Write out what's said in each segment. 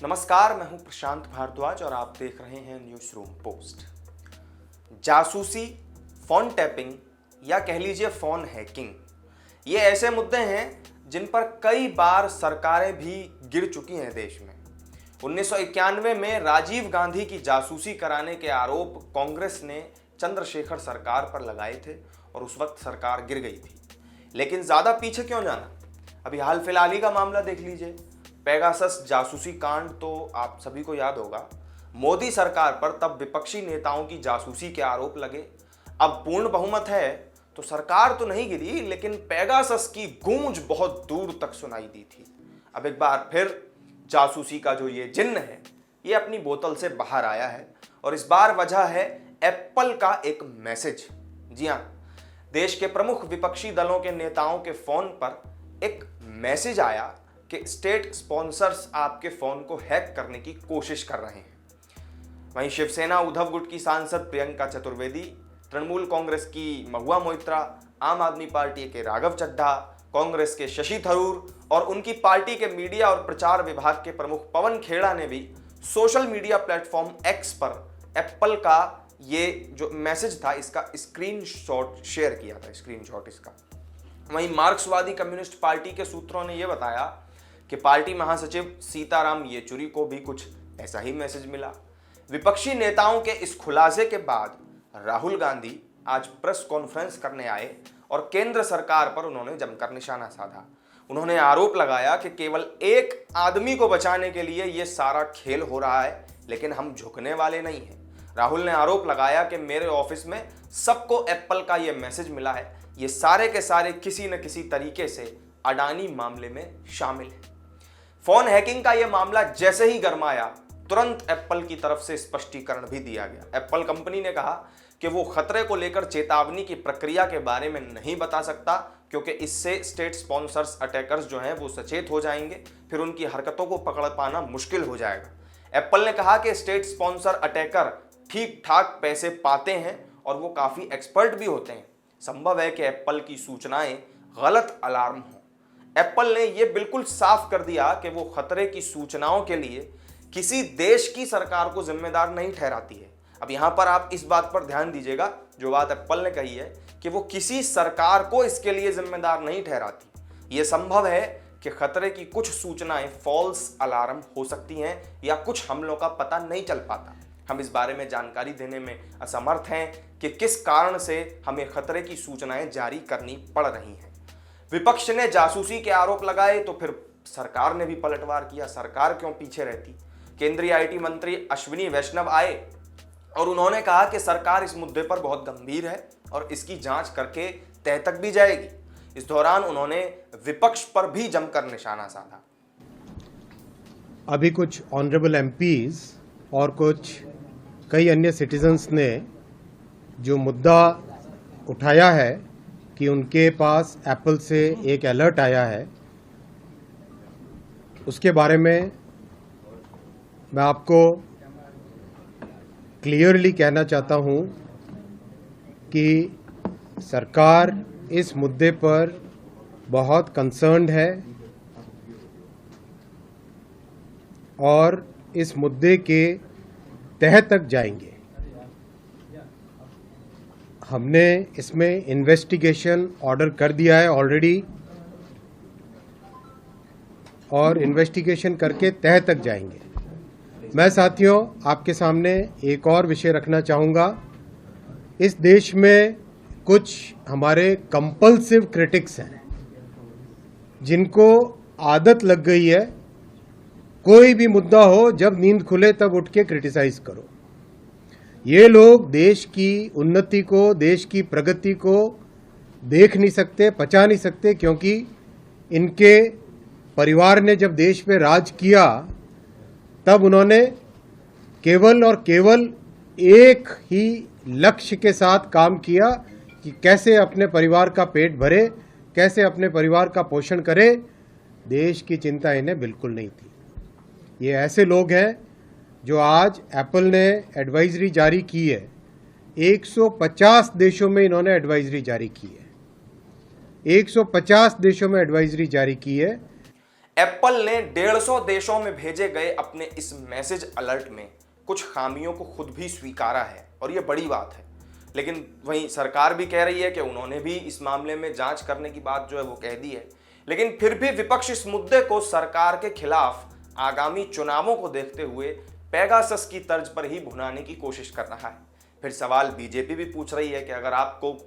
नमस्कार, मैं हूं प्रशांत भारद्वाज और आप देख रहे हैं न्यूज रूम पोस्ट। जासूसी, फोन टैपिंग या कह लीजिए फोन हैकिंग, ये ऐसे मुद्दे हैं जिन पर कई बार सरकारें भी गिर चुकी हैं देश में। 1991 में राजीव गांधी की जासूसी कराने के आरोप कांग्रेस ने चंद्रशेखर सरकार पर लगाए थे और उस वक्त सरकार गिर गई थी। लेकिन ज्यादा पीछे क्यों जाना, अभी हाल फिलहाल ही का मामला देख लीजिए। पेगासस जासूसी कांड तो आप सभी को याद होगा। मोदी सरकार पर तब विपक्षी नेताओं की जासूसी के आरोप लगे। अब पूर्ण बहुमत है तो सरकार तो नहीं गिरी, लेकिन पेगासस की गूंज बहुत दूर तक सुनाई दी थी। अब एक बार फिर जासूसी का जो ये जिन्न है, ये अपनी बोतल से बाहर आया है और इस बार वजह है एप्पल का एक मैसेज। जी हाँ, देश के प्रमुख विपक्षी दलों के नेताओं के फोन पर एक मैसेज आया कि स्टेट स्पॉन्सर्स आपके फोन को हैक करने की कोशिश कर रहे हैं। वहीं शिवसेना उद्धव गुट की सांसद प्रियंका चतुर्वेदी, तृणमूल कांग्रेस की महुआ मोइत्रा, आम आदमी पार्टी के राघव चड्ढा, कांग्रेस के शशि थरूर और उनकी पार्टी के मीडिया और प्रचार विभाग के प्रमुख पवन खेड़ा ने भी सोशल मीडिया प्लेटफॉर्म एक्स पर एप्पल का ये जो मैसेज था इसका स्क्रीनशॉट शेयर किया था, स्क्रीनशॉट इसका। वहीं मार्क्सवादी कम्युनिस्ट पार्टी के सूत्रों ने यह बताया कि पार्टी महासचिव सीताराम येचुरी को भी कुछ ऐसा ही मैसेज मिला। विपक्षी नेताओं के इस खुलासे के बाद राहुल गांधी आज प्रेस कॉन्फ्रेंस करने आए और केंद्र सरकार पर उन्होंने जमकर निशाना साधा। उन्होंने आरोप लगाया कि केवल एक आदमी को बचाने के लिए यह सारा खेल हो रहा है, लेकिन हम झुकने वाले नहीं हैं। राहुल ने आरोप लगाया कि मेरे ऑफिस में सबको एप्पल का यह मैसेज मिला है, ये सारे के सारे किसी न किसी तरीके से अडानी मामले में शामिल है। फोन हैकिंग का यह मामला जैसे ही गरमाया, तुरंत एप्पल की तरफ से स्पष्टीकरण भी दिया गया। एप्पल कंपनी ने कहा कि वो खतरे को लेकर चेतावनी की प्रक्रिया के बारे में नहीं बता सकता, क्योंकि इससे स्टेट स्पॉन्सर्स अटैकर्स जो हैं वो सचेत हो जाएंगे, फिर उनकी हरकतों को पकड़ पाना मुश्किल हो जाएगा। एप्पल ने कहा कि स्टेट स्पॉन्सर अटैकर ठीक ठाक पैसे पाते हैं और वो काफ़ी एक्सपर्ट भी होते हैं। संभव है कि एप्पल की सूचनाएं गलत अलार्म हो। एप्पल ने यह बिल्कुल साफ कर दिया कि वो खतरे की सूचनाओं के लिए किसी देश की सरकार को जिम्मेदार नहीं ठहराती है। अब यहां पर आप इस बात पर ध्यान दीजिएगा, जो बात एप्पल ने कही है कि वो किसी सरकार को इसके लिए जिम्मेदार नहीं ठहराती। यह संभव है कि खतरे की कुछ सूचनाएं फॉल्स अलार्म हो सकती हैं या कुछ हमलों का पता नहीं चल पाता। हम इस बारे में जानकारी देने में असमर्थ हैं कि किस कारण से हमें खतरे की सूचनाएं जारी करनी पड़ रही हैं। विपक्ष ने जासूसी के आरोप लगाए तो फिर सरकार ने भी पलटवार किया। सरकार क्यों पीछे रहती। केंद्रीय आईटी मंत्री अश्विनी वैष्णव आए और उन्होंने कहा कि सरकार इस मुद्दे पर बहुत गंभीर है और इसकी जांच करके तह तक भी जाएगी। इस दौरान उन्होंने विपक्ष पर भी जमकर निशाना साधा। अभी कुछ ऑनरेबल एमपीज और कुछ कई अन्य सिटीजन्स ने जो मुद्दा उठाया है कि उनके पास एप्पल से एक अलर्ट आया है, उसके बारे में मैं आपको क्लियरली कहना चाहता हूं कि सरकार इस मुद्दे पर बहुत कंसर्न्ड है और इस मुद्दे के तह तक जाएंगे। हमने इसमें इन्वेस्टिगेशन ऑर्डर कर दिया है ऑलरेडी और इन्वेस्टिगेशन करके तह तक जाएंगे। मैं साथियों आपके सामने एक और विषय रखना चाहूँगा। इस देश में कुछ हमारे कंपल्सिव क्रिटिक्स हैं जिनको आदत लग गई है कोई भी मुद्दा हो, जब नींद खुले तब उठ के क्रिटिसाइज करो। ये लोग देश की उन्नति को, देश की प्रगति को देख नहीं सकते, पचा नहीं सकते, क्योंकि इनके परिवार ने जब देश पे राज किया तब उन्होंने केवल और केवल एक ही लक्ष्य के साथ काम किया कि कैसे अपने परिवार का पेट भरे, कैसे अपने परिवार का पोषण करे। देश की चिंता इन्हें बिल्कुल नहीं थी। ये ऐसे लोग हैं जो आज एप्पल ने एडवाइजरी जारी की है, 150 देशों में इन्होंने एडवाइजरी जारी की है, 150 देशों में एडवाइजरी जारी की है। एप्पल ने 150 देशों में भेजे गए अपने इस मैसेज अलर्ट में कुछ खामियों को खुद भी स्वीकारा है और यह बड़ी बात है। लेकिन वहीं सरकार भी कह रही है कि उन्होंने भी इस मामले में जांच करने की बात जो है वो कह दी है। लेकिन फिर भी विपक्ष इस मुद्दे को सरकार के खिलाफ आगामी चुनावों को देखते हुए पेगासस की तर्ज पर ही भुनाने की कोशिश कर रहा है। फिर सवाल बीजेपी भी पूछ रही है कि अगर आपको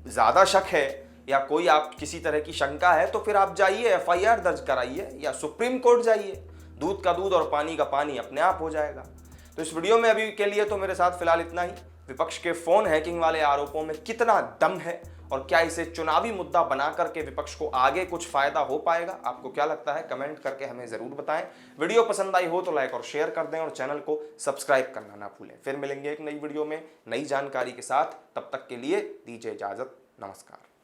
ज्यादा शक है या कोई आप किसी तरह की शंका है तो फिर आप जाइए, एफआईआर दर्ज कराइए या सुप्रीम कोर्ट जाइए। दूध का दूध और पानी का पानी अपने आप हो जाएगा। तो इस वीडियो में अभी के लिए तो मेरे साथ फिलहाल इतना ही। विपक्ष के फोन हैकिंग वाले आरोपों में कितना दम है और क्या इसे चुनावी मुद्दा बना करके विपक्ष को आगे कुछ फायदा हो पाएगा, आपको क्या लगता है कमेंट करके हमें जरूर बताएं। वीडियो पसंद आई हो तो लाइक और शेयर कर दें और चैनल को सब्सक्राइब करना ना भूलें। फिर मिलेंगे एक नई वीडियो में नई जानकारी के साथ। तब तक के लिए दीजिए इजाजत। नमस्कार।